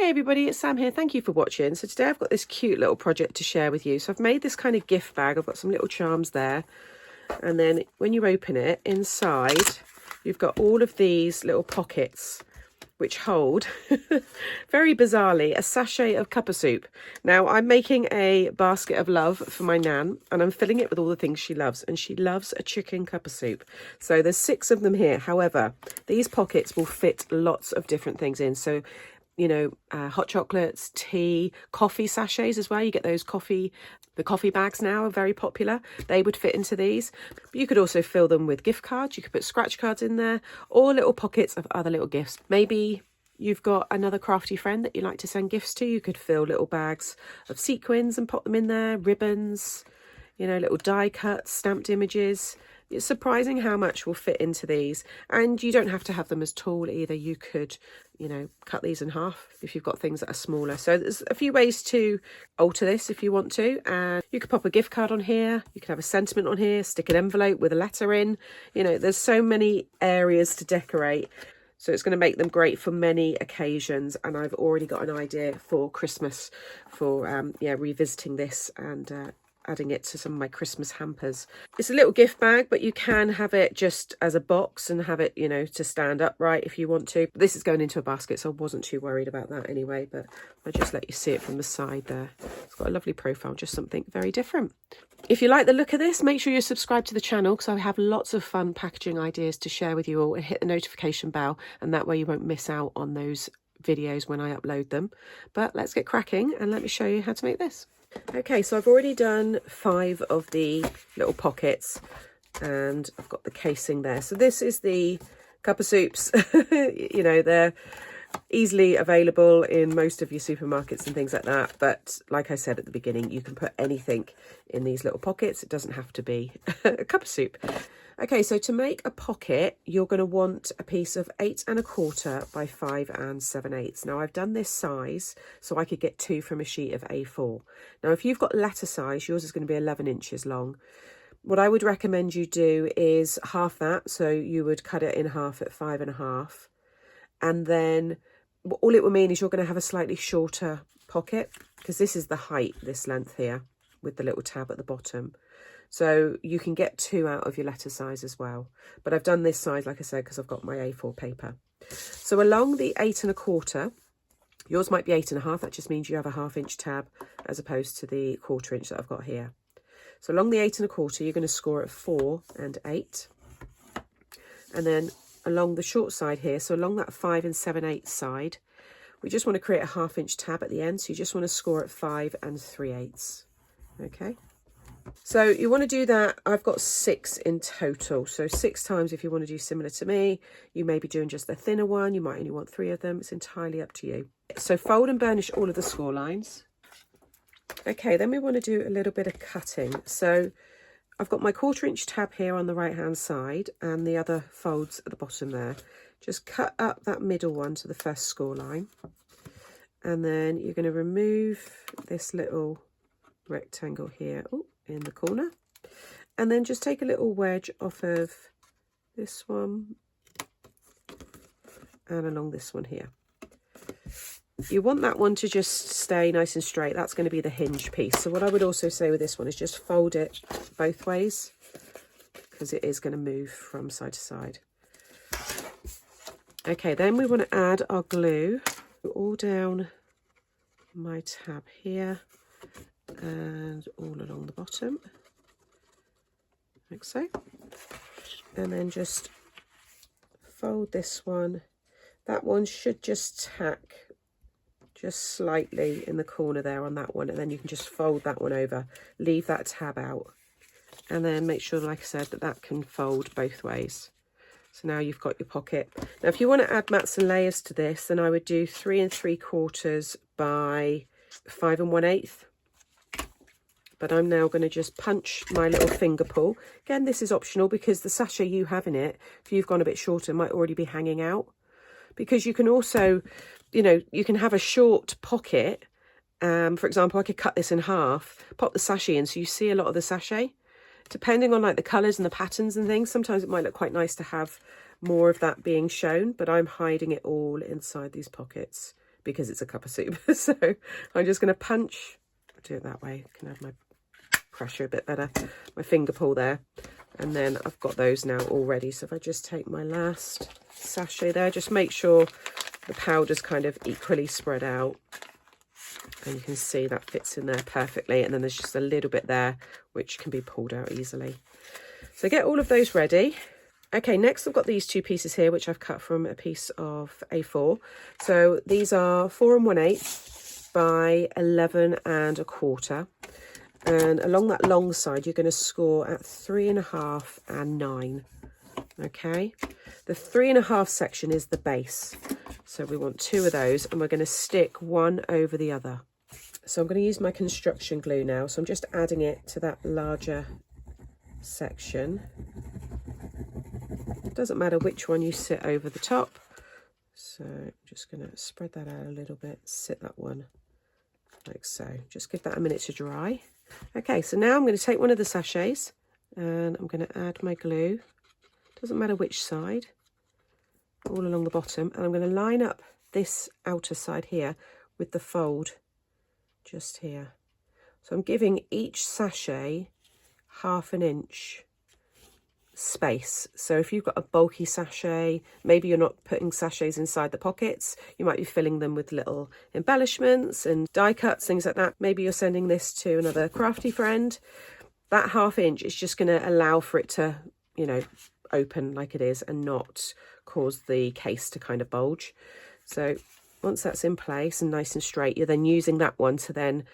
Hey everybody, it's Sam here. Thank you for watching. So today I've got this cute little project to share with you. So I've made this kind of gift bag. I've got some little charms there. And then when you open it, inside, you've got all of these little pockets which hold, very bizarrely, a sachet of cuppa soup. Now, I'm making a basket of love for my nan, and I'm filling it with all the things she loves, and she loves a chicken cuppa soup. So there's 6 of them here. However, these pockets will fit lots of different things in. So, you know, hot chocolates, tea, coffee sachets as well. You get those the coffee bags now are very popular. They would fit into these. But you could also fill them with gift cards. You could put scratch cards in there, or little pockets of other little gifts. Maybe you've got another crafty friend that you like to send gifts to. You could fill little bags of sequins and pop them in there, ribbons, you know, little die cuts, stamped images. It's surprising how much will fit into these, and you don't have to have them as tall either. You could, you know, cut these in half if you've got things that are smaller. So there's a few ways to alter this if you want to, and you could pop a gift card on here, you could have a sentiment on here, stick an envelope with a letter in. You know, there's so many areas to decorate. So it's going to make them great for many occasions, and I've already got an idea for Christmas for revisiting this and adding it to some of my Christmas hampers. It's a little gift bag, but you can have it just as a box and have it, you know, to stand upright if you want to. This is going into a basket, so I wasn't too worried about that anyway, but I'll just let you see it from the side there. It's got a lovely profile, just something very different. If you like the look of this, make sure you're subscribed to the channel, because I have lots of fun packaging ideas to share with you all, and hit the notification bell, and that way you won't miss out on those videos when I upload them. But let's get cracking and let me show you how to make this. Okay, so I've already done 5 of the little pockets, and I've got the casing there. So this is the cuppa soups. You know, they're easily available in most of your supermarkets and things like that. But like I said at the beginning, you can put anything in these little pockets. It doesn't have to be a cuppa soup. Okay, so to make a pocket, you're going to want a piece of 8 1/4 by 5 7/8. Now, I've done this size so I could get 2 from a sheet of A4. Now, if you've got letter size, yours is going to be 11 inches long. What I would recommend you do is half that. So you would cut it in half at 5 1/2. And then all it will mean is you're going to have a slightly shorter pocket, because this is the height, this length here, with the little tab at the bottom. So you can get 2 out of your letter size as well. But I've done this size, like I said, because I've got my A4 paper. So along the 8 1/4, yours might be 8 1/2. That just means you have a 1/2 inch tab as opposed to the 1/4 inch that I've got here. So along the 8 1/4, you're going to score at 4 and 8. And then along the short side here, so along that 5 7/8 side, we just want to create a 1/2 inch tab at the end. So you just want to score at 5 3/8. Okay. So you want to do that. I've got 6 in total. So 6 times if you want to do similar to me. You may be doing just the thinner one. You might only want 3 of them. It's entirely up to you. So fold and burnish all of the score lines. Okay, then we want to do a little bit of cutting. So I've got my 1/4 inch tab here on the right hand side, and the other folds at the bottom there. Just cut up that middle one to the first score line. And then you're going to remove this little rectangle here. Ooh, in the corner, and then just take a little wedge off of this one and along this one here. You want that one to just stay nice and straight. That's going to be the hinge piece. So what I would also say with this one is just fold it both ways, because it is going to move from side to side. Okay, then we want to add our glue all down my tab here and all along the bottom, like so. And then just fold this one. That one should just tack just slightly in the corner there on that one, and then you can just fold that one over, leave that tab out, and then make sure, like I said, that that can fold both ways. So now you've got your pocket. Now if you want to add mats and layers to this, then I would do 3 3/4 by 5 1/8. But I'm now going to just punch my little finger pull. Again, this is optional, because the sachet you have in it, if you've gone a bit shorter, might already be hanging out. Because you can also, you know, you can have a short pocket. For example, I could cut this in half, pop the sachet in so you see a lot of the sachet. Depending on like the colours and the patterns and things, sometimes it might look quite nice to have more of that being shown, but I'm hiding it all inside these pockets because it's a cup of soup. So I'm just going to punch, do it that way, I can have my pressure a bit better, my finger pull there, and then I've got those now all ready. So if I just take my last sachet there, just make sure the powder's kind of equally spread out, and you can see that fits in there perfectly, and then there's just a little bit there which can be pulled out easily. So get all of those ready. Okay, next I've got these two pieces here which I've cut from a piece of A4. So these are 4 1/8 by 11 1/4, and along that long side you're going to score at 3 1/2 and 9. Okay, the 3 1/2 section is the base, so we want 2 of those, and we're going to stick one over the other. So I'm going to use my construction glue now, so I'm just adding it to that larger section. It doesn't matter which one you sit over the top, so I'm just going to spread that out a little bit, sit that one like so, just give that a minute to dry. Okay, so now I'm going to take one of the sachets and I'm going to add my glue, doesn't matter which side, all along the bottom, and I'm going to line up this outer side here with the fold just here. So I'm giving each sachet 1/2 inch space. So if you've got a bulky sachet, maybe you're not putting sachets inside the pockets, you might be filling them with little embellishments and die cuts, things like that. Maybe you're sending this to another crafty friend. That 1/2 inch is just going to allow for it to, you know, open like it is and not cause the case to kind of bulge. So once that's in place and nice and straight, you're then using that one to then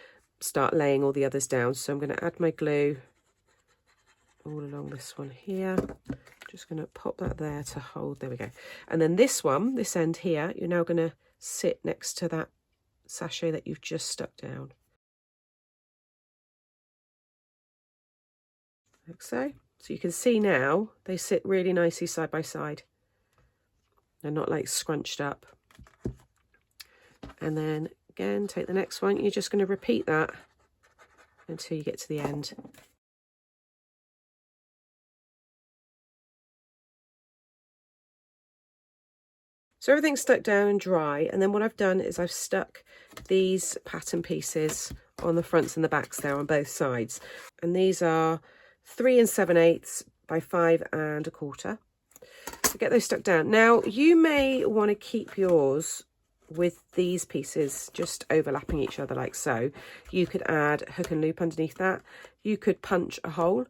start laying all the others down. So I'm going to add my glue all along this one here. Just going to pop that there to hold, there we go. And then this one, this end here, you're now going to sit next to that sachet that you've just stuck down. Like so. So you can see now they sit really nicely side by side. They're not like scrunched up. And then again, take the next one. You're just going to repeat that until you get to the end. So everything's stuck down and dry, and then what I've done is I've stuck these pattern pieces on the fronts and the backs there on both sides, and these are 3 7/8 by 5 1/4. So get those stuck down. Now you may want to keep yours with these pieces just overlapping each other like so. You could add hook and loop underneath that. You could punch a hole,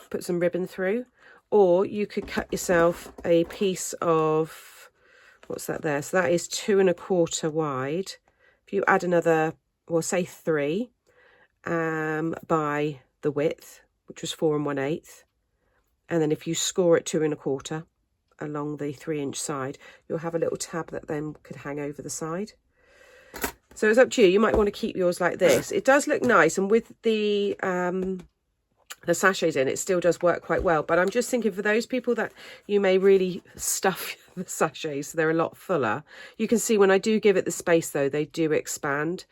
put some ribbon through, or you could cut yourself a piece of, what's that there? So that is 2 1/4 wide. If you add another, well, say 3 by the width, which was 4 1/8, and then if you score it 2 1/4 along the 3 inch side, you'll have a little tab that then could hang over the side. So it's up to you. You might want to keep yours like this. It does look nice, and with the sachets in, it still does work quite well. But I'm just thinking for those people that you may really stuff the sachets, so they're a lot fuller. You can see when I do give it the space though, they do expand,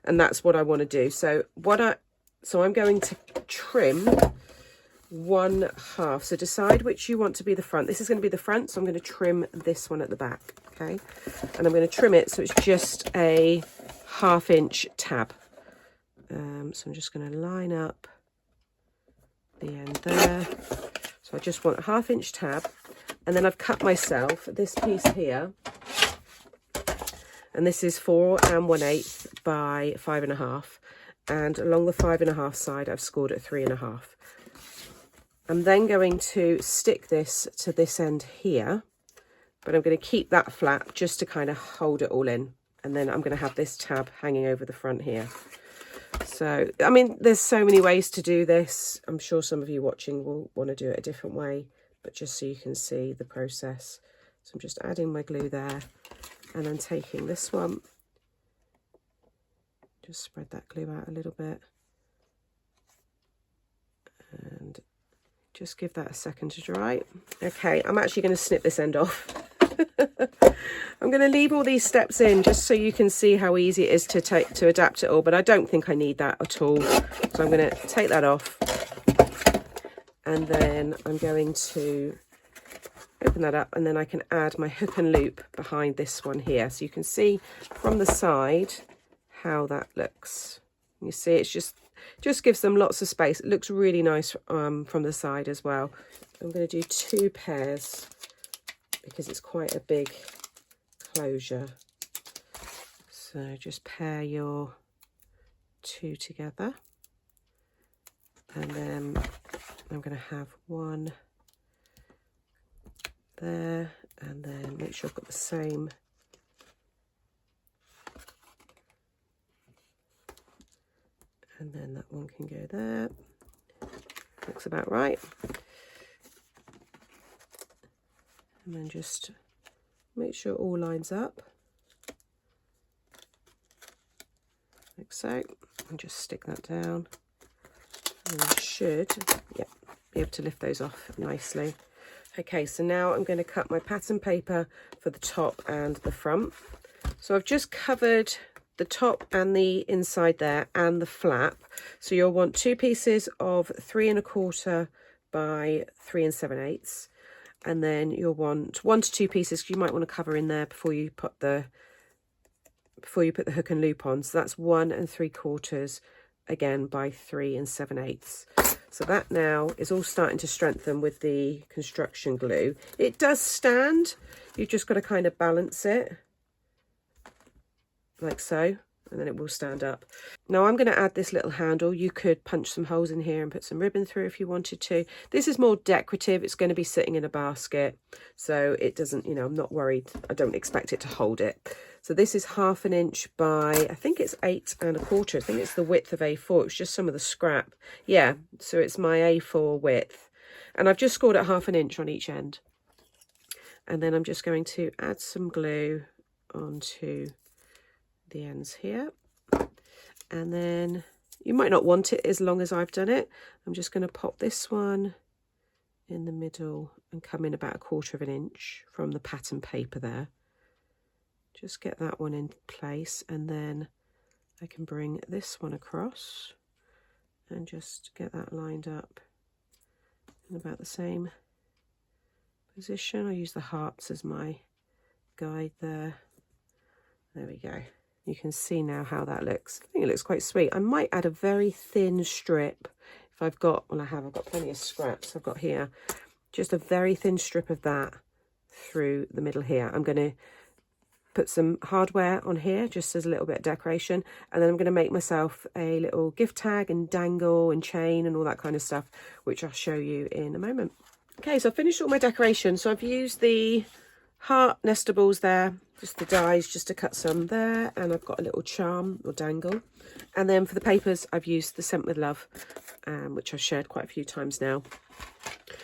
and that's what I want to do. So I'm going to trim 1/2. So decide which you want to be the front. This is going to be the front, so I'm going to trim this one at the back. Okay, and I'm going to trim it so it's just a 1/2 inch tab. So I'm just going to line up the end there. So I just want a 1/2 inch tab, and then I've cut myself this piece here, and this is 4 1/8 by 5 1/2, and along the 5 1/2 side I've scored at 3 1/2. I'm then going to stick this to this end here, but I'm going to keep that flap just to kind of hold it all in, and then I'm going to have this tab hanging over the front here. So, I mean, there's so many ways to do this. I'm sure some of you watching will want to do it a different way, but just so you can see the process. So I'm just adding my glue there, and then taking this one, just spread that glue out a little bit, and just give that a second to dry. Okay, I'm actually going to snip this end off. I'm going to leave all these steps in just so you can see how easy it is to adapt it all, but I don't think I need that at all. So I'm going to take that off, and then I'm going to open that up, and then I can add my hook and loop behind this one here. So you can see from the side how that looks. You see, it's just gives them lots of space. It looks really nice from the side as well. I'm going to do 2 pairs because it's quite a big closure. So just pair your 2 together, and then I'm going to have 1 there, and then make sure I've got the same and then that one can go there. Looks about right. And then just make sure it all lines up like so, and just stick that down, and you should be able to lift those off nicely. Okay, so now I'm going to cut my pattern paper for the top and the front. So I've just covered the top and the inside there and the flap. So you'll want 2 pieces of 3 1/4 by 3 7/8, and then you'll want 1 to 2 pieces, because you might want to cover in there before you put the hook and loop on. So that's 1 3/4 again by 3 7/8. So that now is all starting to strengthen with the construction glue. It does stand, you've just got to kind of balance it like so, and then it will stand up. Now I'm going to add this little handle. You could punch some holes in here and put some ribbon through if you wanted to. This is more decorative. It's going to be sitting in a basket, so it doesn't, you know, I'm not worried. I don't expect it to hold it. So this is 1/2 inch by, I think it's 8 1/4. I think it's the width of A4. It's just some of the scrap. Yeah, so it's my A4 width. And I've just scored it 1/2 inch on each end. And then I'm just going to add some glue onto the ends here. And then you might not want it as long as I've done it. I'm just going to pop this one in the middle and come in about 1/4 inch from the pattern paper there. Just get that one in place, and then I can bring this one across and just get that lined up in about the same position. I use the hearts as my guide there. There we go. You can see now how that looks. I think it looks quite sweet. I might add a very thin strip if I've got, well, I've got plenty of scraps I've got here. Just a very thin strip of that through the middle here. I'm going to put some hardware on here just as a little bit of decoration, and then I'm going to make myself a little gift tag and dangle and chain and all that kind of stuff, which I'll show you in a moment. Okay, so I've finished all my decoration. So I've used the heart nestables there, just the dies, just to cut some there, and I've got a little charm or dangle. And then for the papers, I've used the Sent with Love, which I've shared quite a few times now.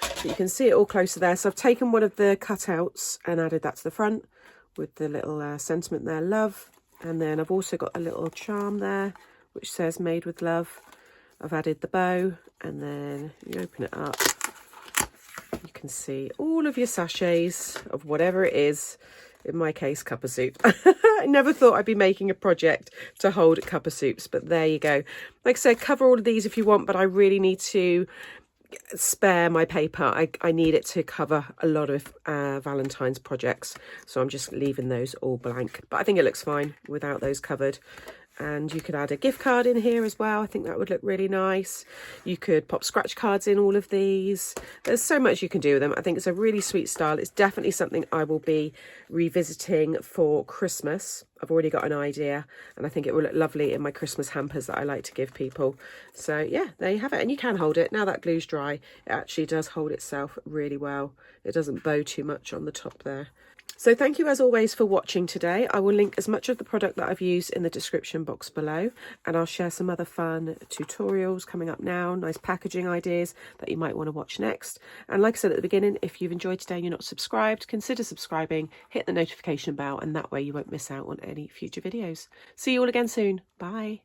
But you can see it all closer there. So I've taken one of the cutouts and added that to the front with the little sentiment there, love. And then I've also got a little charm there which says made with love. I've added the bow, and then you open it up, you can see all of your sachets of whatever it is. In my case, cup of soup. I never thought I'd be making a project to hold cup of soups, but there you go. Like I said, cover all of these if you want, but I really need to spare my paper. I need it to cover a lot of Valentine's projects, so I'm just leaving those all blank, but I think it looks fine without those covered. And you could add a gift card in here as well. I think that would look really nice. You could pop scratch cards in all of these. There's so much you can do with them. I think it's a really sweet style. It's definitely something I will be revisiting for Christmas. I've already got an idea, and I think it will look lovely in my Christmas hampers that I like to give people. So yeah, there you have it. And you can hold it. Now that glue's dry, it actually does hold itself really well. It doesn't bow too much on the top there. So thank you as always for watching today. I will link as much of the product that I've used in the description box below, and I'll share some other fun tutorials coming up now, nice packaging ideas that you might want to watch next. And like I said at the beginning, if you've enjoyed today and you're not subscribed, consider subscribing, hit the notification bell, and that way you won't miss out on any future videos. See you all again soon. Bye.